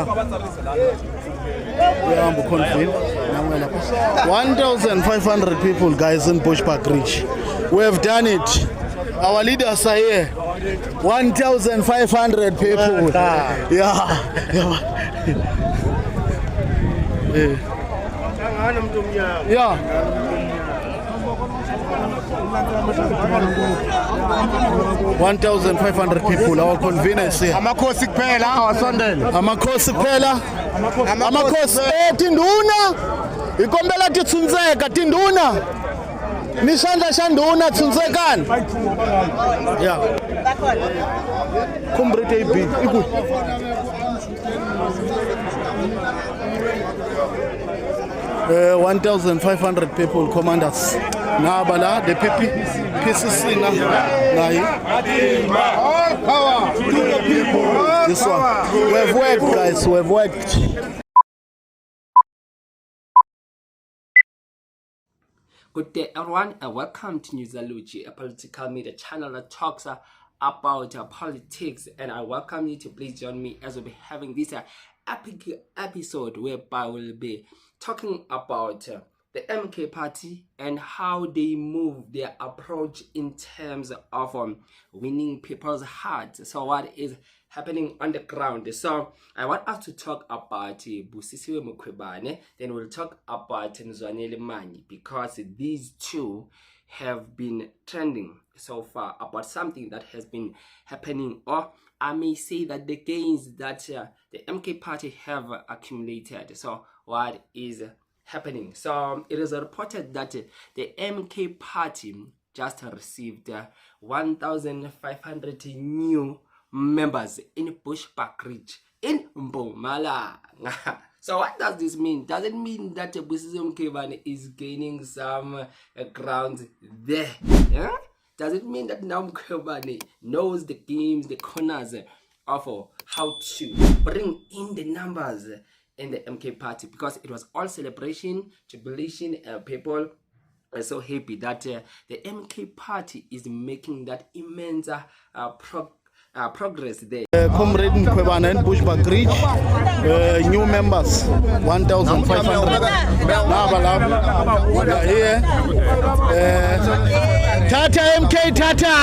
1,500 people, guys, in Bushbuck Ridge. We have done it. Our leaders are here. 1,500 people. Yeah. Yeah. 1,500 people, our convenience here. Amakhosi kuphela awasondele. Amakhosi kuphela. Amakhosi tinduna. Ikombela titsunzeka tinduna. Nishanda shanduna tsunzekani. Yeah. Kumbrete ibi. Iku. 1,500 people, commanders. Nabala, the PCC now. All power to the people. This one. We've worked, guys. We've worked. Good day, everyone, and welcome to Mzwanele, a political media channel that talks about politics. And I welcome you to please join me as we'll be having this epic episode whereby we'll be talking about the MK party and how they move their approach in terms of winning people's hearts. So what is happening on the ground? So I want us to talk about Busisiwe Mkwebane, then we'll talk about Mzwanele Manyi, because these two have been trending so far about something that has been happening, or I may say that the gains that the MK party have accumulated. So what is happening? So it is reported that the MK party just received 1,500 new members in Bushbuck Ridge in Mpumalanga. So what does this mean? Does it mean that Mkwebane is gaining some ground there? Yeah? Does it mean that now Mkwebane knows the games, the corners of how to bring in the numbers in the MK party? Because it was all celebration, jubilation, people are so happy that the MK party is making that immense progress there. Comrade Mkwebane and Bushbuck Ridge, new members, 1,500. We are here. Tata MK Tata.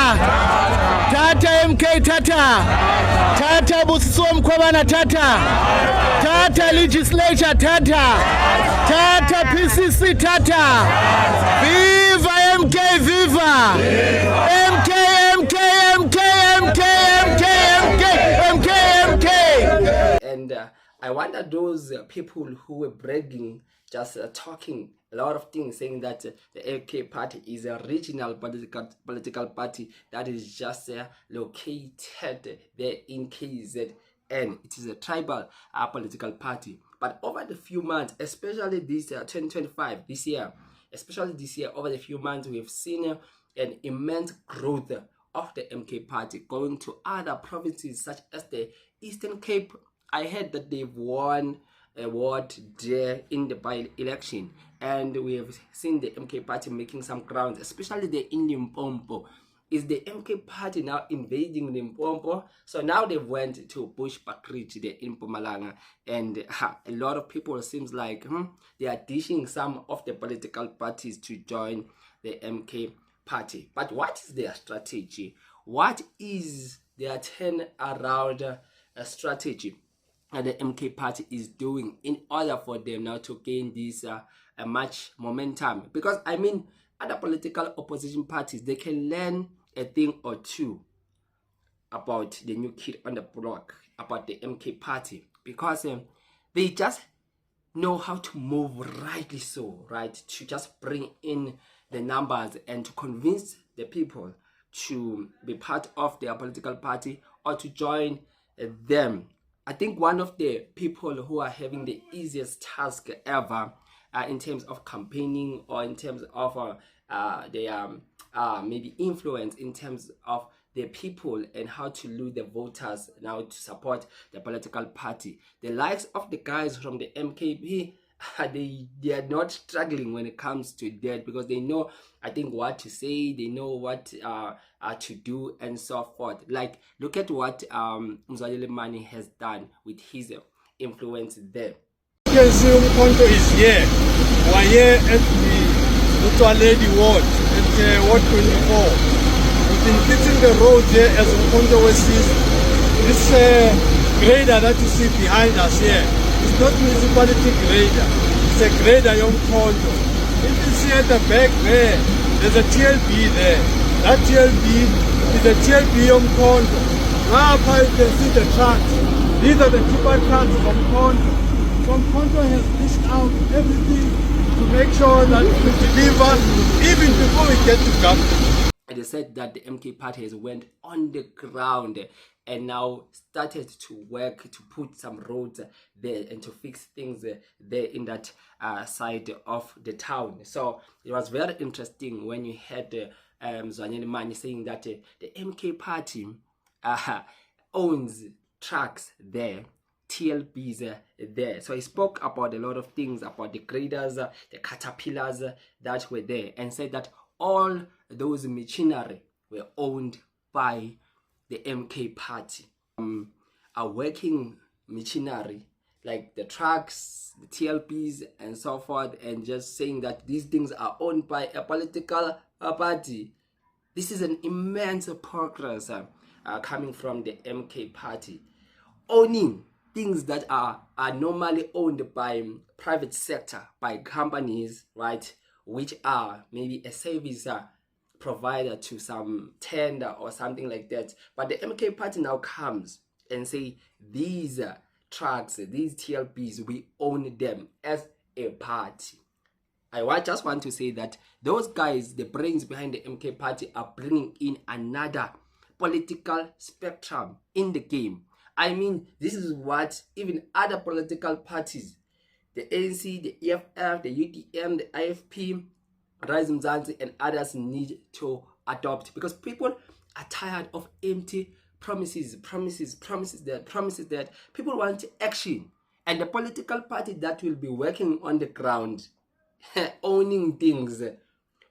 Tata MK Tata. Tata Busisiwe Mkwebane Tata. Tata Legislature Tata. Tata PCC Tata. Viva MK Viva. MK MK MK MK MK. And I wonder those people who were bragging, just talking a lot of things, saying that the MK party is a regional political party that is just located there in KZN. It is a tribal political party. But over the few months, especially this 2025, this year, over the few months, we have seen an immense growth of the MK party going to other provinces such as the Eastern Cape. I heard that they've won a ward there in the by-election, and we have seen the MK party making some grounds, especially the in Limpopo. Is the MK party now invading Limpopo? So now they went to Bushbuck Ridge there in Mpumalanga, and a lot of people seems like they are dishing some of the political parties to join the MK party. But what is their strategy? What is their turnaround strategy that the MK party is doing in order for them now to gain this much momentum? Because I mean, other political opposition parties, they can learn a thing or two about the new kid on the block, about the MK party, because they just know how to move rightly so, right? To just bring in the numbers and to convince the people to be part of their political party or to join them. I think one of the people who are having the easiest task ever in terms of campaigning, or in terms of their maybe influence in terms of the people and how to lure the voters now to support the political party. The likes of the guys from the MKP, they are not struggling when it comes to that, because they know, I think, what to say, they know what to do and so forth. Like, look at what Mzwanele Manyi has done with his influence there. You can see Umkhonto is here. We are here at the Mzwanele ward at Ward 24. We've been fixing the road here as Umkhonto was this grader that you see behind us here. It's not municipality grader. It's a grader Umkhonto. If you see at the back there, there's a TLB there. That TLB is a TLB Umkhonto. Now you can see the trucks. These are the tipper trucks from Umkhonto. Umkhonto has dished out everything to make sure that we deliver even before we get to government. It is said that the MK party has went on the ground and now started to work to put some roads there and to fix things there in that side of the town. So it was very interesting when you had Mzwanele Manyi saying that the MK party owns trucks there, TLBs there. So he spoke about a lot of things, about the graders, the caterpillars that were there, and said that all those machinery were owned by the MK party. A working machinery like the trucks, the TLBs and so forth, and just saying that these things are owned by a political party. This is an immense progress coming from the MK party. Owning things that are normally owned by private sector, by companies, right, which are maybe a service provider to some tender or something like that. But the MK party now comes and say these trucks, these TLBs, we own them as a party. I just want to say that those guys, the brains behind the MK party, are bringing in another political spectrum in the game. I mean, this is what even other political parties, the ANC, the EFF, the UDM, the IFP, Rise Mzansi and others need to adopt, because people are tired of empty promises that people want action, and the political party that will be working on the ground owning things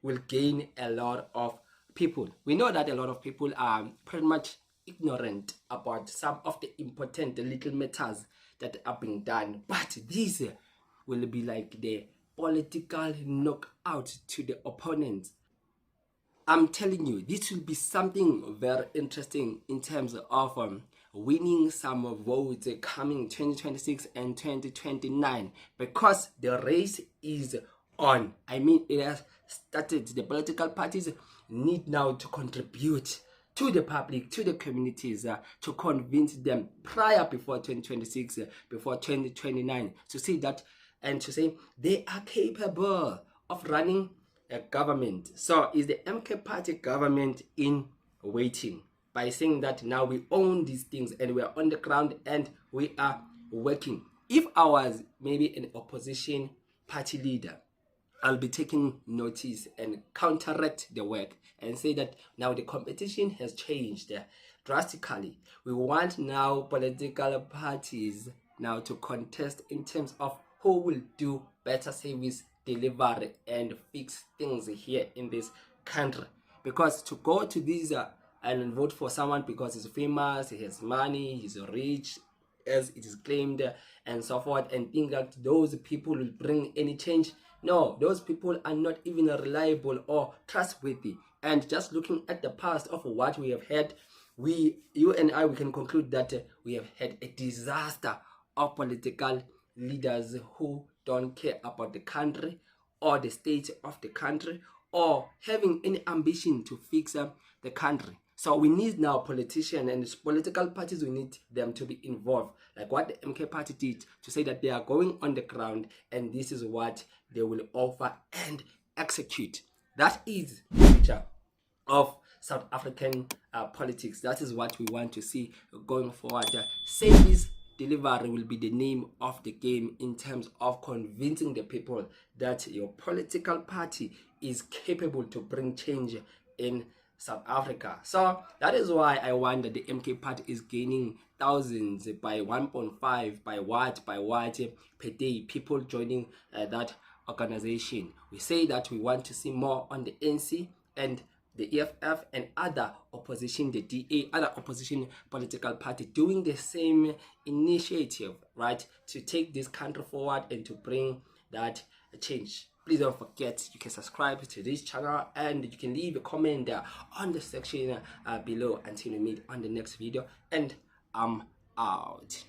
will gain a lot of people. We know that a lot of people are pretty much ignorant about some of the important little matters that are being done, but these will be like the political knockout to the opponents. I'm telling you, this will be something very interesting in terms of winning some votes coming 2026 and 2029, because the race is on. I mean, it has started. The political parties need now to contribute to the public, to the communities, to convince them before 2026, before 2029, to see that and to say they are capable of running a government. So is the MK party government in waiting by saying that now we own these things and we are on the ground and we are working? If I was maybe an opposition party leader, I'll be taking notice and counteract the work and say that now the competition has changed drastically. We want now political parties now to contest in terms of who will do better service delivery and fix things here in this country. Because to go to these and vote for someone because he's famous, he has money, he's rich, as it is claimed, and so forth, and think that those people will bring any change. No, those people are not even reliable or trustworthy. And just looking at the past of what we have had, you and I, we can conclude that we have had a disaster of political leaders who don't care about the country or the state of the country or having any ambition to fix the country. So we need now politicians and political parties, we need them to be involved, like what the MK party did, to say that they are going on the ground and this is what they will offer and execute. That is the future of South African politics. That is what we want to see going forward. Service delivery will be the name of the game in terms of convincing the people that your political party is capable to bring change in South Africa. So that is why I wonder the MK party is gaining thousands by 1.5 by what per day, people joining that organization. We say that we want to see more on the NC, and the EFF and other opposition, the DA, other opposition political party doing the same initiative, right, to take this country forward and to bring that change. Please don't forget, you can subscribe to this channel and you can leave a comment on the section below until we meet on the next video, and I'm out.